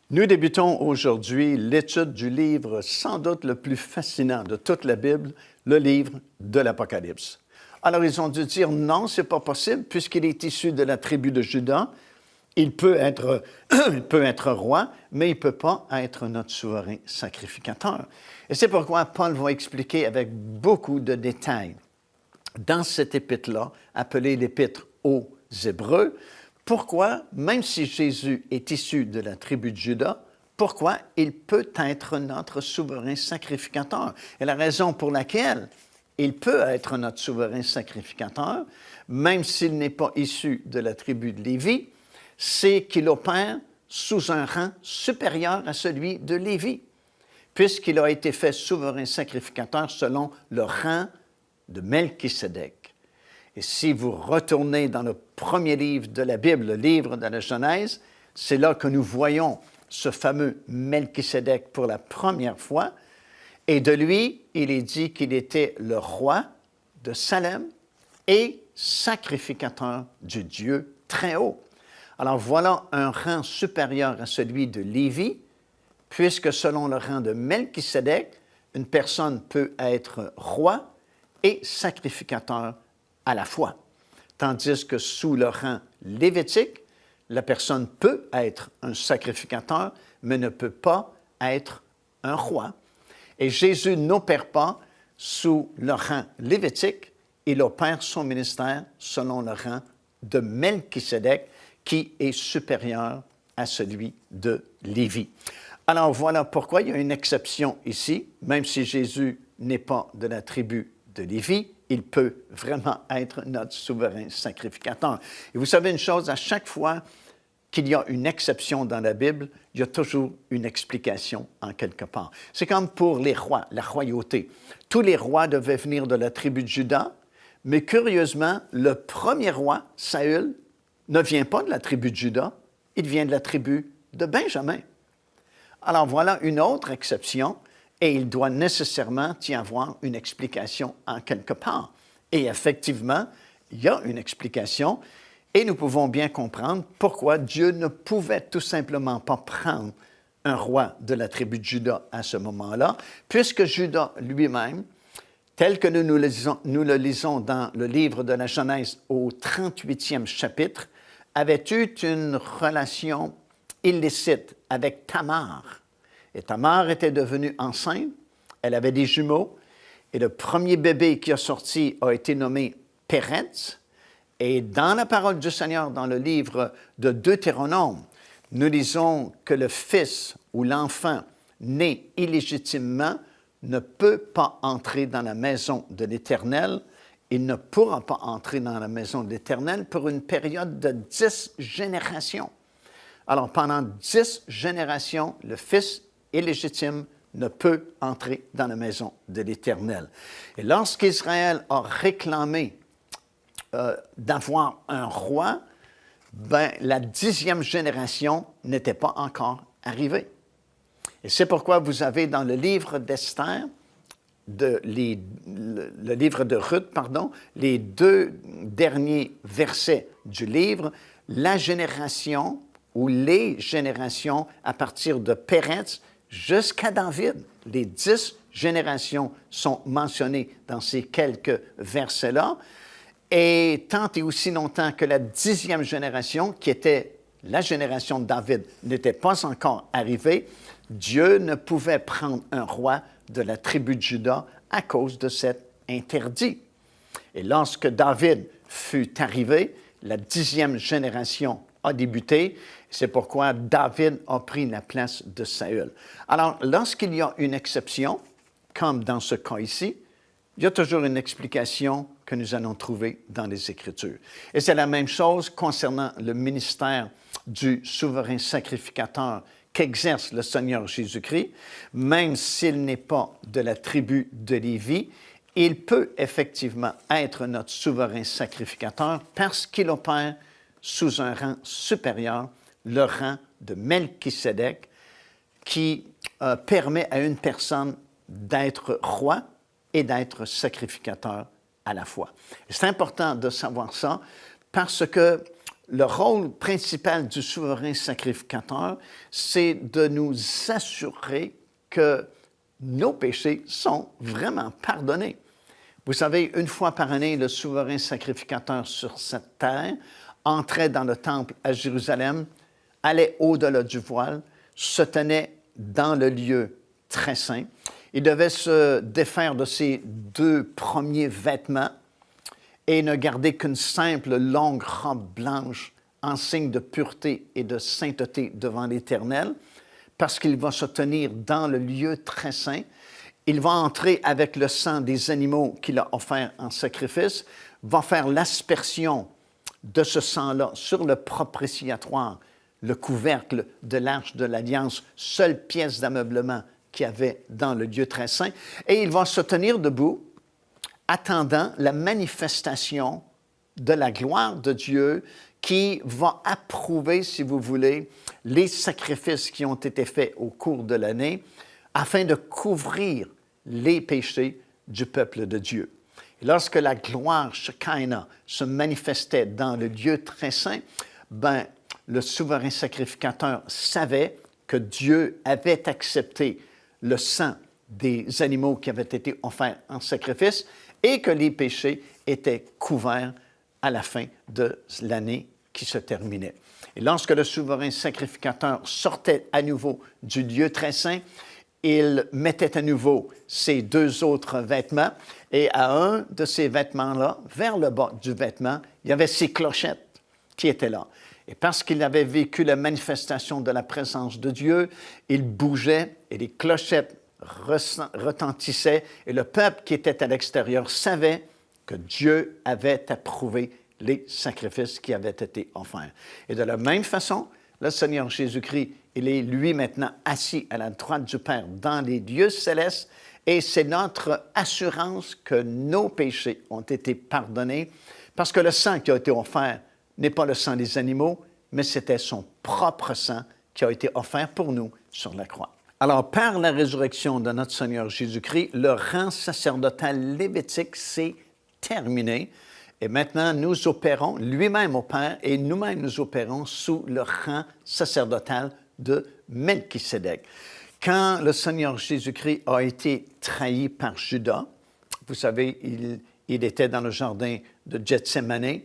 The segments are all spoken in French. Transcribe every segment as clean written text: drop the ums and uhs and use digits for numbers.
Nous débutons aujourd'hui l'étude du livre sans doute le plus fascinant de toute la Bible, le livre de l'Apocalypse. Alors ils ont dû dire non, c'est pas possible puisqu'il est issu de la tribu de Juda. Il peut être, il peut être roi, mais il ne peut pas être notre souverain sacrificateur. Et c'est pourquoi Paul va expliquer avec beaucoup de détails dans cet épître-là, appelé l'épître aux Hébreux, pourquoi, même si Jésus est issu de la tribu de Juda, pourquoi il peut être notre souverain sacrificateur. Et la raison pour laquelle il peut être notre souverain sacrificateur, même s'il n'est pas issu de la tribu de Lévi, c'est qu'il opère sous un rang supérieur à celui de Lévi, puisqu'il a été fait souverain sacrificateur selon le rang de Melchisédek. Et si vous retournez dans le premier livre de la Bible, le livre de la Genèse, c'est là que nous voyons ce fameux Melchisédek pour la première fois. Et de lui, il est dit qu'il était le roi de Salem et sacrificateur du Dieu très haut. Alors voilà un rang supérieur à celui de Lévi, puisque selon le rang de Melchisédek, une personne peut être roi et sacrificateur à la fois. Tandis que sous le rang lévitique, la personne peut être un sacrificateur, mais ne peut pas être un roi. Et Jésus n'opère pas sous le rang lévitique, il opère son ministère selon le rang de Melchisédek, qui est supérieur à celui de Lévi. Alors voilà pourquoi il y a une exception ici, même si Jésus n'est pas de la tribu de Lévi, il peut vraiment être notre souverain sacrificateur. Et vous savez une chose, à chaque fois qu'il y a une exception dans la Bible, il y a toujours une explication en quelque part. C'est comme pour les rois, la royauté. Tous les rois devaient venir de la tribu de Juda, mais curieusement, le premier roi, Saül, ne vient pas de la tribu de Juda, il vient de la tribu de Benjamin. Alors voilà une autre exception, et il doit nécessairement y avoir une explication en quelque part. Et effectivement, il y a une explication, et nous pouvons bien comprendre pourquoi Dieu ne pouvait tout simplement pas prendre un roi de la tribu de Juda à ce moment-là, puisque Juda lui-même, tel que nous le lisons dans le livre de la Genèse au 38e chapitre, avait eu une relation illicite avec Tamar. Et Tamar était devenue enceinte, elle avait des jumeaux, et le premier bébé qui a sorti a été nommé Péretz. Et dans la parole du Seigneur, dans le livre de Deutéronome, nous lisons que le fils ou l'enfant né illégitimement ne peut pas entrer dans la maison de l'Éternel. Il ne pourra pas entrer dans la maison de l'Éternel pour une période de 10 générations. Alors, pendant 10 générations, le fils illégitime ne peut entrer dans la maison de l'Éternel. Et lorsqu'Israël a réclamé d'avoir un roi, la 10e génération n'était pas encore arrivée. Et c'est pourquoi vous avez dans le livre d'Esther, le livre de Ruth, les 2 derniers versets du livre, la génération ou les générations à partir de Péretz jusqu'à David. Les 10 générations sont mentionnées dans ces quelques versets-là. Et tant et aussi longtemps que la 10e génération, qui était la génération de David, n'était pas encore arrivée, Dieu ne pouvait prendre un roi de la tribu de Juda à cause de cet interdit. Et lorsque David fut arrivé, la 10e génération a débuté. C'est pourquoi David a pris la place de Saül. Alors, lorsqu'il y a une exception, comme dans ce cas ici, il y a toujours une explication que nous allons trouver dans les Écritures. Et c'est la même chose concernant le ministère du souverain sacrificateur qu'exerce le Seigneur Jésus-Christ. Même s'il n'est pas de la tribu de Lévi, il peut effectivement être notre souverain sacrificateur parce qu'il opère sous un rang supérieur, le rang de Melchisédek, qui permet à une personne d'être roi et d'être sacrificateur à la fois. C'est important de savoir ça parce que le rôle principal du souverain sacrificateur, c'est de nous assurer que nos péchés sont vraiment pardonnés. Vous savez, une fois par année, le souverain sacrificateur sur cette terre entrait dans le temple à Jérusalem, allait au-delà du voile, se tenait dans le lieu très saint. Il devait se défaire de ses 2 premiers vêtements et ne garder qu'une simple longue robe blanche en signe de pureté et de sainteté devant l'Éternel, parce qu'il va se tenir dans le lieu très saint. Il va entrer avec le sang des animaux qu'il a offert en sacrifice, va faire l'aspersion de ce sang-là sur le propitiatoire, le couvercle de l'Arche de l'Alliance, seule pièce d'ameublement qu'il y avait dans le lieu très saint, et il va se tenir debout, attendant la manifestation de la gloire de Dieu qui va approuver, si vous voulez, les sacrifices qui ont été faits au cours de l'année afin de couvrir les péchés du peuple de Dieu. Et lorsque la gloire Shekinah se manifestait dans le lieu très saint, le souverain sacrificateur savait que Dieu avait accepté le sang des animaux qui avaient été offerts en sacrifice et que les péchés étaient couverts à la fin de l'année qui se terminait. Et lorsque le souverain sacrificateur sortait à nouveau du lieu très saint, il mettait à nouveau ses 2 autres vêtements et à un de ces vêtements-là, vers le bas du vêtement, il y avait ses clochettes qui étaient là. Et parce qu'il avait vécu la manifestation de la présence de Dieu, il bougeait et les clochettes retentissaient et le peuple qui était à l'extérieur savait que Dieu avait approuvé les sacrifices qui avaient été offerts. Et de la même façon, le Seigneur Jésus-Christ, il est lui maintenant assis à la droite du Père dans les lieux célestes et c'est notre assurance que nos péchés ont été pardonnés parce que le sang qui a été offert n'est pas le sang des animaux, mais c'était son propre sang qui a été offert pour nous sur la croix. Alors, par la résurrection de notre Seigneur Jésus-Christ, le rang sacerdotal lévitique s'est terminé. Et maintenant, nous opérons, lui-même opère, et nous-mêmes nous opérons sous le rang sacerdotal de Melchisédek. Quand le Seigneur Jésus-Christ a été trahi par Judas, vous savez, il était dans le jardin de Gethsémani,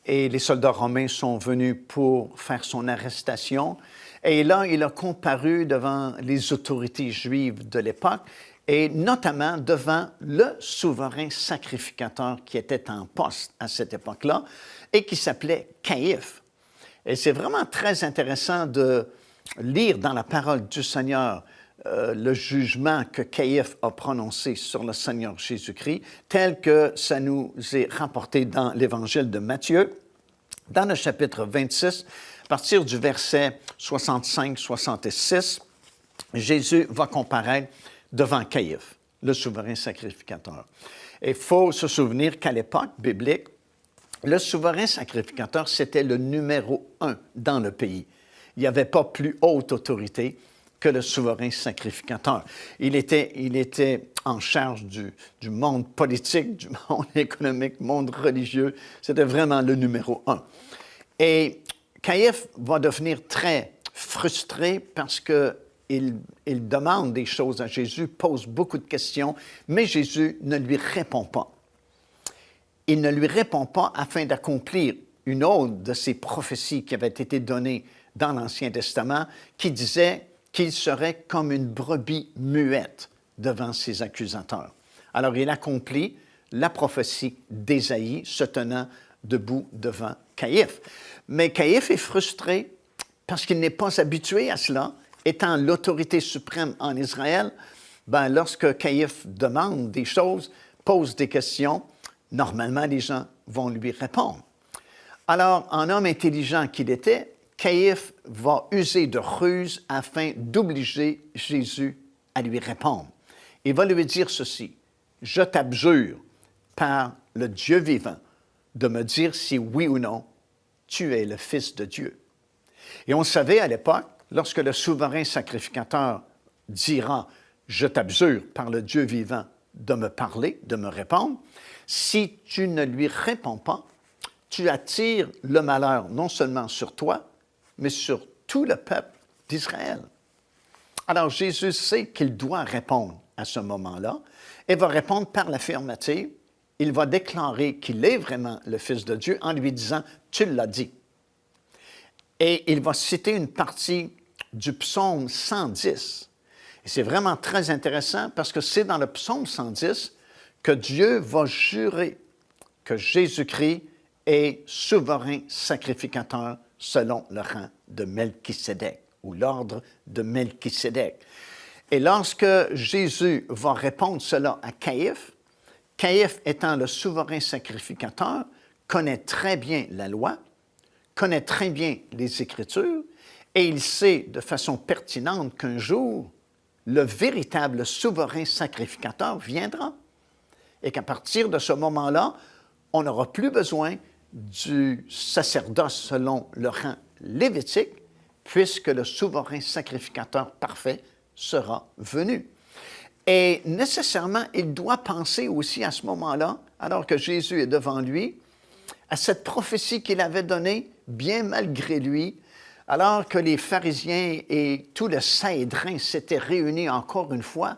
et les soldats romains sont venus pour faire son arrestation. Et là, il a comparu devant les autorités juives de l'époque, et notamment devant le souverain sacrificateur qui était en poste à cette époque-là et qui s'appelait Caïphe. Et c'est vraiment très intéressant de lire dans la parole du Seigneur le jugement que Caïphe a prononcé sur le Seigneur Jésus-Christ, tel que ça nous est rapporté dans l'Évangile de Matthieu, dans le chapitre 26, à partir du verset 65-66, Jésus va comparaître devant Caïphe, le souverain sacrificateur. Il faut se souvenir qu'à l'époque biblique, le souverain sacrificateur, c'était le numéro 1 dans le pays. Il n'y avait pas plus haute autorité que le souverain sacrificateur. Il était en charge du monde politique, du monde économique, du monde religieux. C'était vraiment le numéro 1. Et Caïphe va devenir très frustré parce qu'il demande des choses à Jésus, pose beaucoup de questions, mais Jésus ne lui répond pas. Il ne lui répond pas afin d'accomplir une autre de ces prophéties qui avaient été données dans l'Ancien Testament, qui disait qu'il serait comme une brebis muette devant ses accusateurs. Alors, il accomplit la prophétie d'Ésaïe se tenant debout devant Caïphe. Mais Caïphe est frustré parce qu'il n'est pas habitué à cela. Étant l'autorité suprême en Israël, lorsque Caïphe demande des choses, pose des questions, normalement, les gens vont lui répondre. Alors, en homme intelligent qu'il était, Caïphe va user de ruse afin d'obliger Jésus à lui répondre. Il va lui dire ceci: « Je t'abjure par le Dieu vivant de me dire si oui ou non tu es le Fils de Dieu. » Et on savait à l'époque, lorsque le souverain sacrificateur dira « Je t'abjure par le Dieu vivant de me parler, de me répondre », si tu ne lui réponds pas, tu attires le malheur non seulement sur toi, mais sur tout le peuple d'Israël. Alors Jésus sait qu'il doit répondre à ce moment-là et va répondre par l'affirmative. Il va déclarer qu'il est vraiment le Fils de Dieu en lui disant « Tu l'as dit ». Et il va citer une partie du psaume 110. Et c'est vraiment très intéressant parce que c'est dans le psaume 110 que Dieu va jurer que Jésus-Christ est souverain sacrificateur selon le rang de Melchisédek ou l'ordre de Melchisédek. Et lorsque Jésus va répondre cela à Caïphe, Caïphe étant le souverain sacrificateur, connaît très bien la loi, connaît très bien les Écritures, et il sait de façon pertinente qu'un jour, le véritable souverain sacrificateur viendra. Et qu'à partir de ce moment-là, on n'aura plus besoin du sacerdoce selon le rang lévitique, puisque le souverain sacrificateur parfait sera venu. Et nécessairement, il doit penser aussi à ce moment-là, alors que Jésus est devant lui, à cette prophétie qu'il avait donnée, bien malgré lui, alors que les pharisiens et tout le Sanhédrin s'étaient réunis encore une fois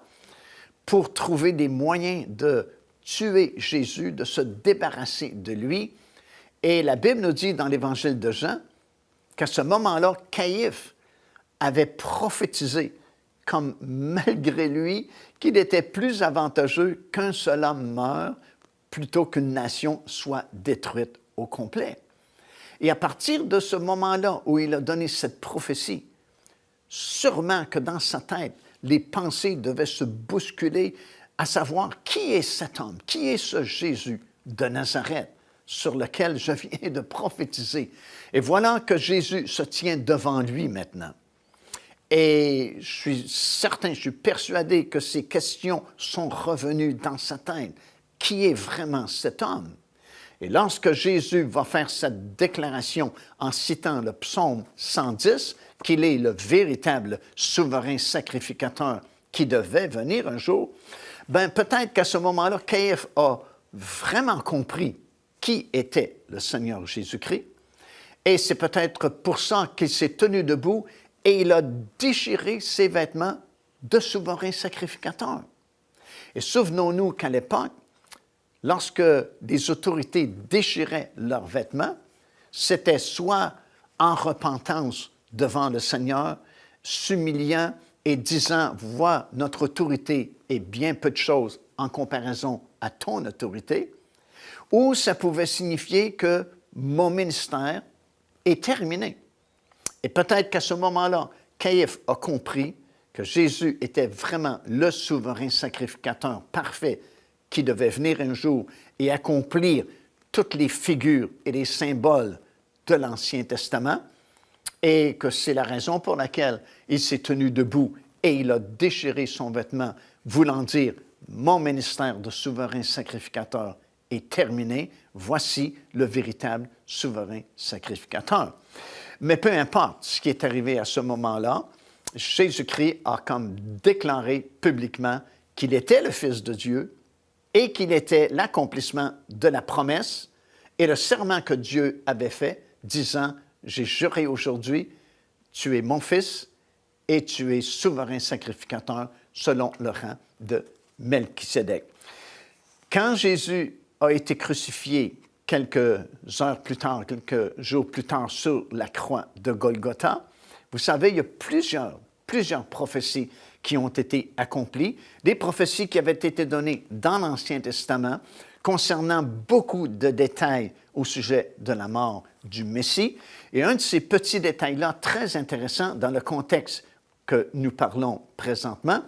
pour trouver des moyens de tuer Jésus, de se débarrasser de lui. Et la Bible nous dit dans l'Évangile de Jean qu'à ce moment-là, Caïphe avait prophétisé, comme malgré lui, qu'il était plus avantageux qu'un seul homme meure plutôt qu'une nation soit détruite au complet. Et à partir de ce moment-là où il a donné cette prophétie, sûrement que dans sa tête, les pensées devaient se bousculer à savoir qui est cet homme, qui est ce Jésus de Nazareth sur lequel je viens de prophétiser. Et voilà que Jésus se tient devant lui maintenant. Et je suis certain, je suis persuadé que ces questions sont revenues dans sa tête. Qui est vraiment cet homme? Et lorsque Jésus va faire cette déclaration en citant le psaume 110, qu'il est le véritable souverain sacrificateur qui devait venir un jour, bien peut-être qu'à ce moment-là, Caïphe a vraiment compris qui était le Seigneur Jésus-Christ. Et c'est peut-être pour ça qu'il s'est tenu debout et il a déchiré ses vêtements de souverain sacrificateur. Et souvenons-nous qu'à l'époque, lorsque les autorités déchiraient leurs vêtements, c'était soit en repentance devant le Seigneur, s'humiliant et disant « Vois, notre autorité est bien peu de choses en comparaison à ton autorité », ou ça pouvait signifier que mon ministère est terminé. Et peut-être qu'à ce moment-là, Caïphe a compris que Jésus était vraiment le souverain sacrificateur parfait qui devait venir un jour et accomplir toutes les figures et les symboles de l'Ancien Testament, et que c'est la raison pour laquelle il s'est tenu debout et il a déchiré son vêtement, voulant dire « Mon ministère de souverain sacrificateur est terminé, voici le véritable souverain sacrificateur ». Mais peu importe ce qui est arrivé à ce moment-là, Jésus-Christ a comme déclaré publiquement qu'il était le Fils de Dieu et qu'il était l'accomplissement de la promesse et le serment que Dieu avait fait, disant « J'ai juré aujourd'hui, tu es mon Fils et tu es souverain sacrificateur selon le rang de Melchisédek. » Quand Jésus a été crucifié quelques heures plus tard, quelques jours plus tard sur la croix de Golgotha, vous savez, il y a plusieurs prophéties qui ont été accomplies, des prophéties qui avaient été données dans l'Ancien Testament concernant beaucoup de détails au sujet de la mort du Messie. Et un de ces petits détails-là, très intéressant dans le contexte que nous parlons présentement,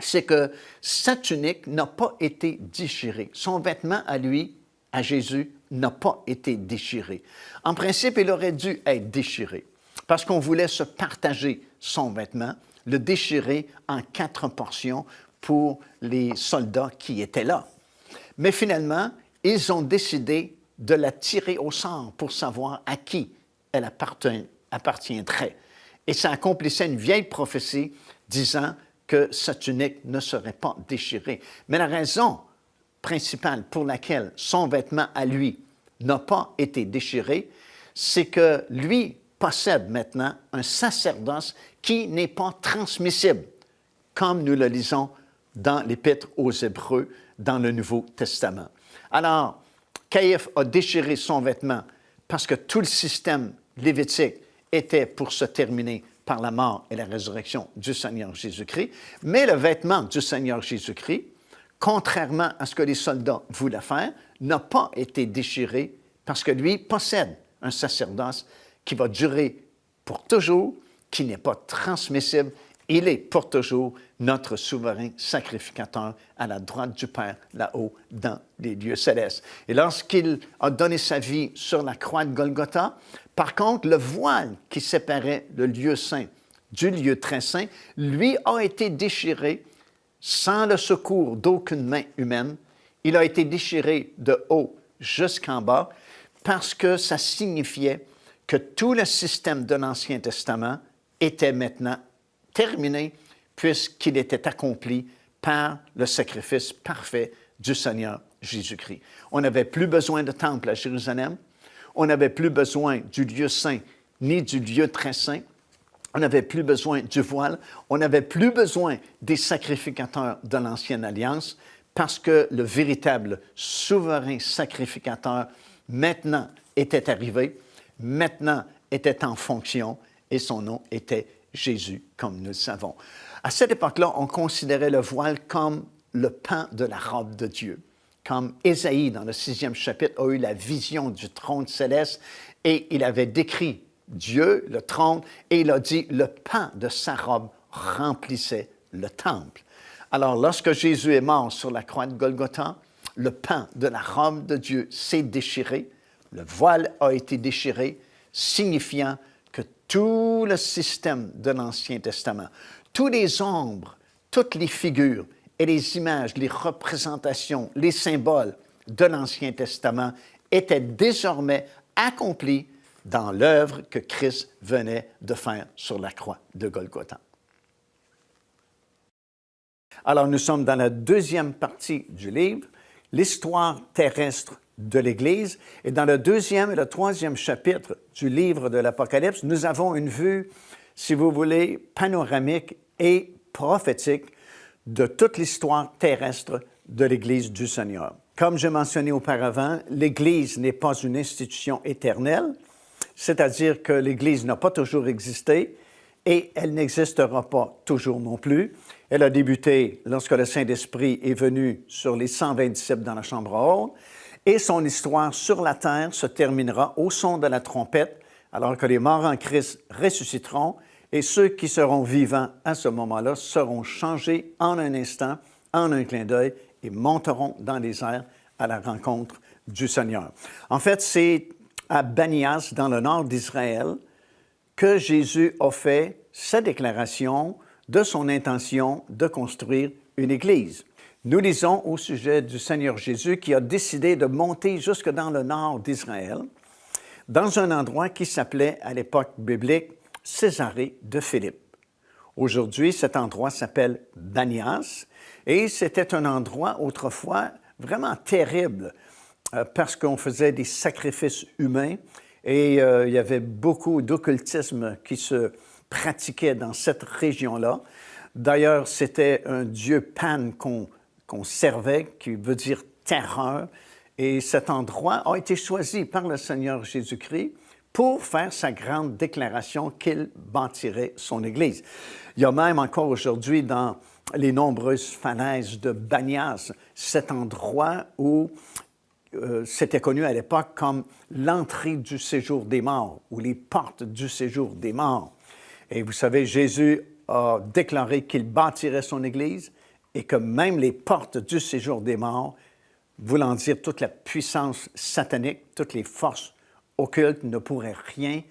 c'est que sa tunique n'a pas été déchirée. Son vêtement à lui, à Jésus, n'a pas été déchiré. En principe, il aurait dû être déchiré parce qu'on voulait se partager son vêtement, le déchirer en 4 portions pour les soldats qui étaient là. Mais finalement, ils ont décidé de la tirer au sort pour savoir à qui elle appartiendrait. Et ça accomplissait une vieille prophétie disant que sa tunique ne serait pas déchirée. Mais la raison principale pour laquelle son vêtement à lui n'a pas été déchiré, c'est que lui possède maintenant un sacerdoce qui n'est pas transmissible, comme nous le lisons dans l'Épître aux Hébreux dans le Nouveau Testament. Alors, Caïphe a déchiré son vêtement parce que tout le système lévitique était pour se terminer par la mort et la résurrection du Seigneur Jésus-Christ, mais le vêtement du Seigneur Jésus-Christ, contrairement à ce que les soldats voulaient faire, n'a pas été déchiré parce que lui possède un sacerdoce qui va durer pour toujours, qui n'est pas transmissible. Il est pour toujours notre souverain sacrificateur à la droite du Père, là-haut, dans les lieux célestes. Et lorsqu'il a donné sa vie sur la croix de Golgotha, par contre, le voile qui séparait le lieu saint du lieu très saint, lui a été déchiré sans le secours d'aucune main humaine. Il a été déchiré de haut jusqu'en bas parce que ça signifiait que tout le système de l'Ancien Testament était maintenant terminé puisqu'il était accompli par le sacrifice parfait du Seigneur Jésus-Christ. On n'avait plus besoin de temple à Jérusalem. On n'avait plus besoin du lieu saint ni du lieu très saint. On n'avait plus besoin du voile. On n'avait plus besoin des sacrificateurs de l'Ancienne Alliance parce que le véritable souverain sacrificateur maintenant était arrivé, maintenant était en fonction et son nom était Jésus, comme nous le savons. À cette époque-là, on considérait le voile comme le pan de la robe de Dieu. Comme Ésaïe, dans le 6e chapitre, a eu la vision du trône céleste et il avait décrit Dieu, le trône, et il a dit le pan de sa robe remplissait le temple. Alors, lorsque Jésus est mort sur la croix de Golgotha, le pan de la robe de Dieu s'est déchiré, le voile a été déchiré, signifiant que tout le système de l'Ancien Testament, tous les ombres, toutes les figures et les images, les représentations, les symboles de l'Ancien Testament étaient désormais accomplis dans l'œuvre que Christ venait de faire sur la croix de Golgotha. Alors, nous sommes dans la deuxième partie du livre, l'histoire terrestre de l'Église. Et dans le 2e et le 3e chapitre du livre de l'Apocalypse, nous avons une vue, si vous voulez, panoramique et prophétique de toute l'histoire terrestre de l'Église du Seigneur. Comme j'ai mentionné auparavant, l'Église n'est pas une institution éternelle, c'est-à-dire que l'Église n'a pas toujours existé et elle n'existera pas toujours non plus. Elle a débuté lorsque le Saint-Esprit est venu sur les 120 disciples dans la chambre haute et son histoire sur la terre se terminera au son de la trompette alors que les morts en Christ ressusciteront et ceux qui seront vivants à ce moment-là seront changés en un instant, en un clin d'œil et monteront dans les airs à la rencontre du Seigneur. En fait, c'est à Banias, dans le nord d'Israël, que Jésus a fait sa déclaration de son intention de construire une Église. Nous lisons au sujet du Seigneur Jésus qui a décidé de monter jusque dans le nord d'Israël, dans un endroit qui s'appelait à l'époque biblique Césarée de Philippe. Aujourd'hui, cet endroit s'appelle Banias et c'était un endroit autrefois vraiment terrible parce qu'on faisait des sacrifices humains et il y avait beaucoup d'occultisme qui se pratiquait dans cette région-là. D'ailleurs, c'était un dieu Pan qu'on servait, qui veut dire terreur, et cet endroit a été choisi par le Seigneur Jésus-Christ pour faire sa grande déclaration qu'il bâtirait son Église. Il y a même encore aujourd'hui dans les nombreuses falaises de Banias, cet endroit où c'était connu à l'époque comme l'entrée du séjour des morts ou les portes du séjour des morts. Et vous savez, Jésus a déclaré qu'il bâtirait son Église et que même les portes du séjour des morts, voulant dire toute la puissance satanique, toutes les forces occultes ne pourraient rien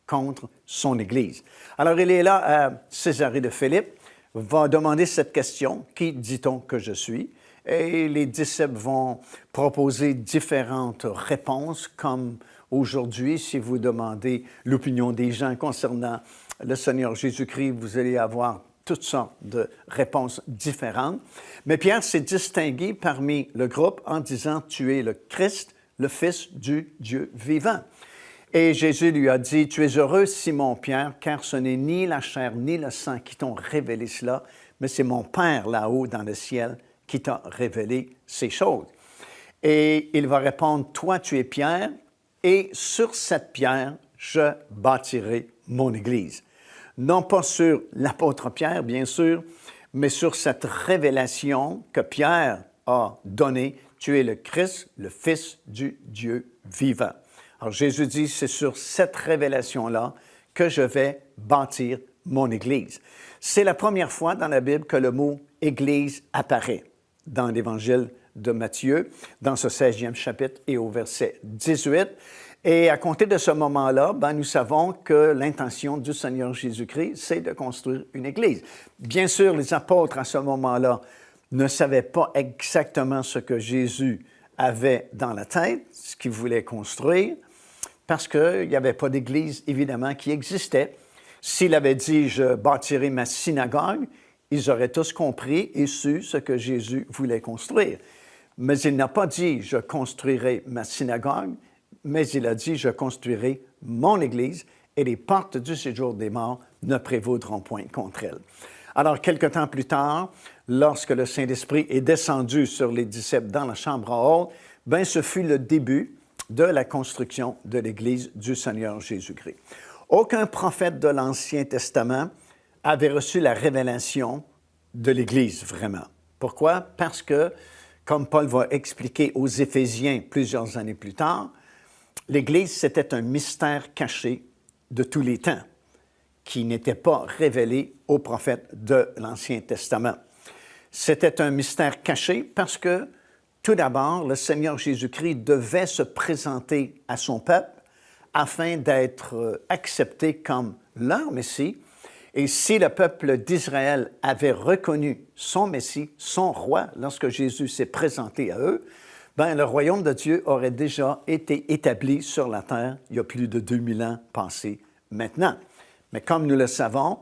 contre son Église. Alors, il est là à Césarée de Philippe, va demander cette question, « Qui dit-on que je suis? » Et les disciples vont proposer différentes réponses, comme aujourd'hui, si vous demandez l'opinion des gens concernant le Seigneur Jésus-Christ, vous allez avoir toutes sortes de réponses différentes. Mais Pierre s'est distingué parmi le groupe en disant « Tu es le Christ, le Fils du Dieu vivant. Et Jésus lui a dit, « Tu es heureux, Simon-Pierre, car ce n'est ni la chair ni le sang qui t'ont révélé cela, mais c'est mon Père là-haut dans le ciel qui t'a révélé ces choses. » Et il va répondre, « Toi, tu es Pierre, et sur cette pierre, je bâtirai mon Église. » Non pas sur l'apôtre Pierre, bien sûr, mais sur cette révélation que Pierre a donnée, « Tu es le Christ, le Fils du Dieu vivant. » Alors Jésus dit, c'est sur cette révélation-là que je vais bâtir mon Église. C'est la première fois dans la Bible que le mot « Église » apparaît dans l'Évangile de Matthieu, dans ce 16e chapitre et au verset 18. Et à compter de ce moment-là, nous savons que l'intention du Seigneur Jésus-Christ, c'est de construire une Église. Bien sûr, les apôtres à ce moment-là ne savaient pas exactement ce que Jésus avait dans la tête, ce qu'il voulait construire, parce qu'il n'y avait pas d'Église, évidemment, qui existait. S'il avait dit « Je bâtirai ma synagogue », ils auraient tous compris et su ce que Jésus voulait construire. Mais il n'a pas dit « Je construirai ma synagogue », mais il a dit « Je construirai mon Église et les portes du séjour des morts ne prévaudront point contre elle. » Alors, quelque temps plus tard, lorsque le Saint-Esprit est descendu sur les disciples dans la chambre haute, ce fut le début de la construction de l'Église du Seigneur Jésus-Christ. Aucun prophète de l'Ancien Testament avait reçu la révélation de l'Église, vraiment. Pourquoi? Parce que, comme Paul va expliquer aux Éphésiens plusieurs années plus tard, l'Église, c'était un mystère caché de tous les temps, qui n'était pas révélé aux prophètes de l'Ancien Testament. C'était un mystère caché parce que, tout d'abord, le Seigneur Jésus-Christ devait se présenter à son peuple afin d'être accepté comme leur Messie. Et si le peuple d'Israël avait reconnu son Messie, son roi, lorsque Jésus s'est présenté à eux, le royaume de Dieu aurait déjà été établi sur la terre il y a plus de 2000 ans passés maintenant. Mais comme nous le savons,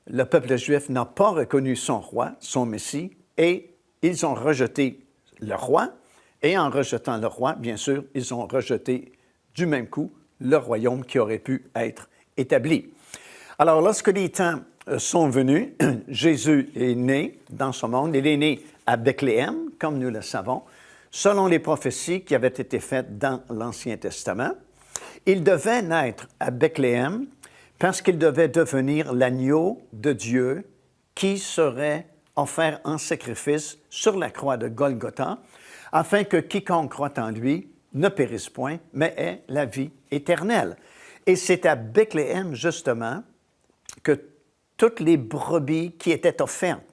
le peuple juif n'a pas reconnu son roi, son Messie, et ils ont rejeté le roi, et en rejetant le roi, bien sûr, ils ont rejeté du même coup le royaume qui aurait pu être établi. Alors, lorsque les temps sont venus, Jésus est né dans ce monde. Il est né à Bethléem, comme nous le savons, selon les prophéties qui avaient été faites dans l'Ancien Testament. Il devait naître à Bethléem parce qu'il devait devenir l'agneau de Dieu qui serait offert en sacrifice sur la croix de Golgotha, afin que quiconque croit en lui ne périsse point, mais ait la vie éternelle. Et c'est à Bethléem, justement, que toutes les brebis qui étaient offertes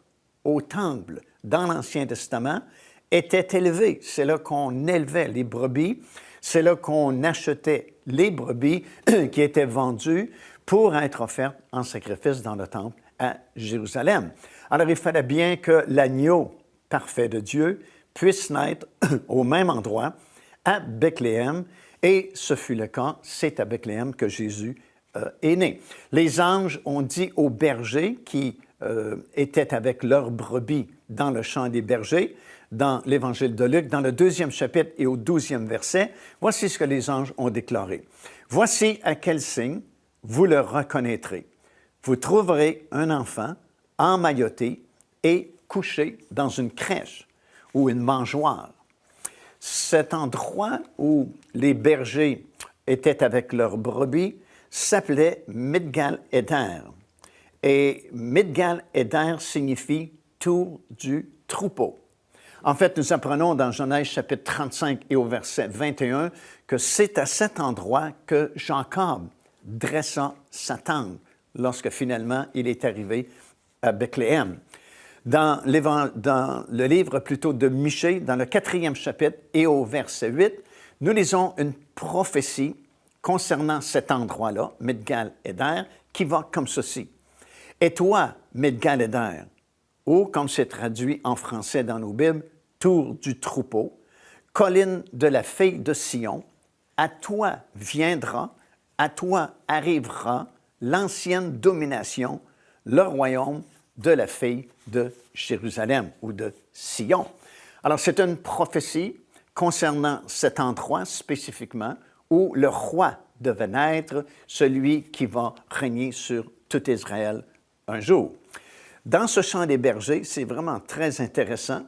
au temple dans l'Ancien Testament étaient élevées. C'est là qu'on élevait les brebis, c'est là qu'on achetait les brebis qui étaient vendues pour être offertes en sacrifice dans le temple à Jérusalem. Alors, il fallait bien que l'agneau parfait de Dieu puisse naître au même endroit, à Bethléem, et ce fut le cas, c'est à Bethléem que Jésus est né. Les anges ont dit aux bergers qui étaient avec leurs brebis dans le champ des bergers, dans l'Évangile de Luc, dans le 2e chapitre et au 12e verset, voici ce que les anges ont déclaré. « Voici à quel signe vous le reconnaîtrez. Vous trouverez un enfant emmailloté et couché dans une crèche ou une mangeoire. » Cet endroit où les bergers étaient avec leurs brebis s'appelait Migdal-Éder. Et Migdal-Éder signifie « tour du troupeau ». En fait, nous apprenons dans Genèse chapitre 35 et au verset 21 que c'est à cet endroit que Jacob dressa sa tente lorsque finalement il est arrivé à Bethléem. Dans le livre plutôt de Michée, dans le 4e chapitre et au verset 8, nous lisons une prophétie concernant cet endroit-là, Migdal-Éder, qui va comme ceci. « Et toi, Migdal-Éder, ou comme c'est traduit en français dans nos Bibles, tour du troupeau, colline de la fille de Sion, à toi viendra, à toi arrivera l'ancienne domination, le royaume de la fille de Jérusalem ou de Sion. » Alors, c'est une prophétie concernant cet endroit spécifiquement où le roi devait naître, celui qui va régner sur tout Israël un jour. Dans ce chant des bergers, c'est vraiment très intéressant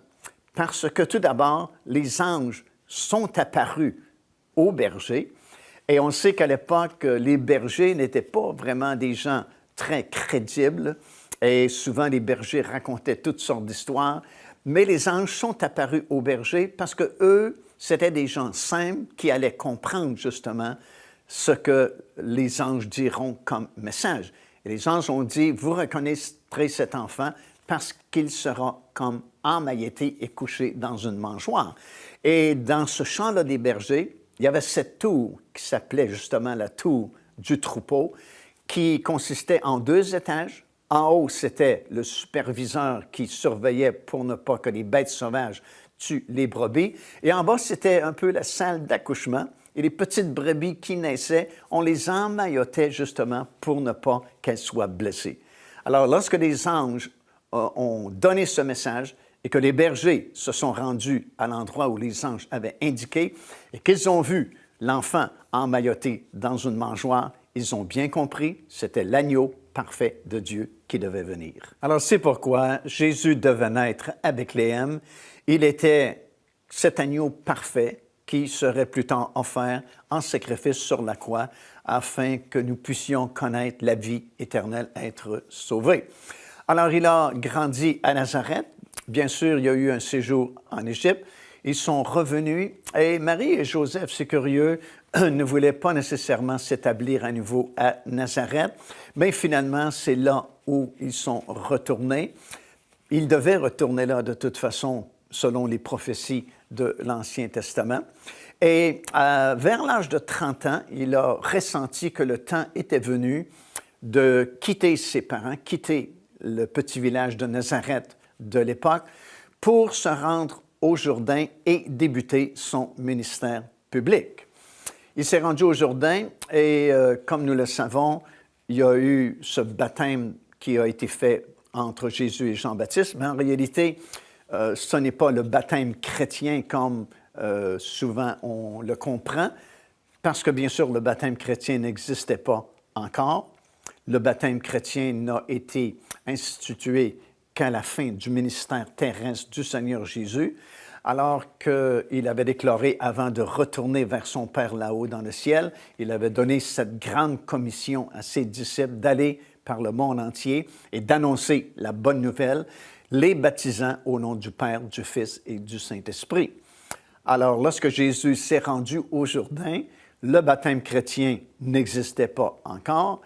parce que tout d'abord, les anges sont apparus aux bergers et on sait qu'à l'époque, les bergers n'étaient pas vraiment des gens très crédibles et souvent les bergers racontaient toutes sortes d'histoires, mais les anges sont apparus aux bergers parce que eux, c'était des gens simples qui allaient comprendre justement ce que les anges diront comme message. Et les anges ont dit, vous reconnaîtrez cet enfant parce qu'il sera comme emmailloté et couché dans une mangeoire. Et dans ce chant-là des bergers, il y avait cette tour qui s'appelait justement la tour du troupeau, qui consistait en 2 étages. En haut, c'était le superviseur qui surveillait pour ne pas que les bêtes sauvages tuent les brebis. Et en bas, c'était un peu la salle d'accouchement. Et les petites brebis qui naissaient, on les emmaillotait justement pour ne pas qu'elles soient blessées. Alors, lorsque les anges ont donné ce message et que les bergers se sont rendus à l'endroit où les anges avaient indiqué et qu'ils ont vu l'enfant emmailloté dans une mangeoire, ils ont bien compris, c'était l'agneau parfait de Dieu qui devait venir. Alors, c'est pourquoi Jésus devait naître à Bethléem. Il était cet agneau parfait qui serait plus tard offert en sacrifice sur la croix afin que nous puissions connaître la vie éternelle, être sauvés. Alors, il a grandi à Nazareth. Bien sûr, il y a eu un séjour en Égypte. Ils sont revenus et Marie et Joseph, c'est curieux, ne voulaient pas nécessairement s'établir à nouveau à Nazareth, mais finalement, c'est là où ils sont retournés. Ils devaient retourner là de toute façon, selon les prophéties de l'Ancien Testament. Et vers l'âge de 30 ans, il a ressenti que le temps était venu de quitter ses parents, quitter le petit village de Nazareth de l'époque pour se rendre au Jourdain et débuter son ministère public. Il s'est rendu au Jourdain et, comme nous le savons, il y a eu ce baptême qui a été fait entre Jésus et Jean-Baptiste, mais en réalité, ce n'est pas le baptême chrétien comme souvent on le comprend, parce que bien sûr, le baptême chrétien n'existait pas encore. Le baptême chrétien n'a été institué qu'à la fin du ministère terrestre du Seigneur Jésus, alors qu'il avait déclaré avant de retourner vers son Père là-haut dans le ciel, il avait donné cette grande commission à ses disciples d'aller par le monde entier et d'annoncer la bonne nouvelle, les baptisant au nom du Père, du Fils et du Saint-Esprit. Alors, lorsque Jésus s'est rendu au Jourdain, le baptême chrétien n'existait pas encore,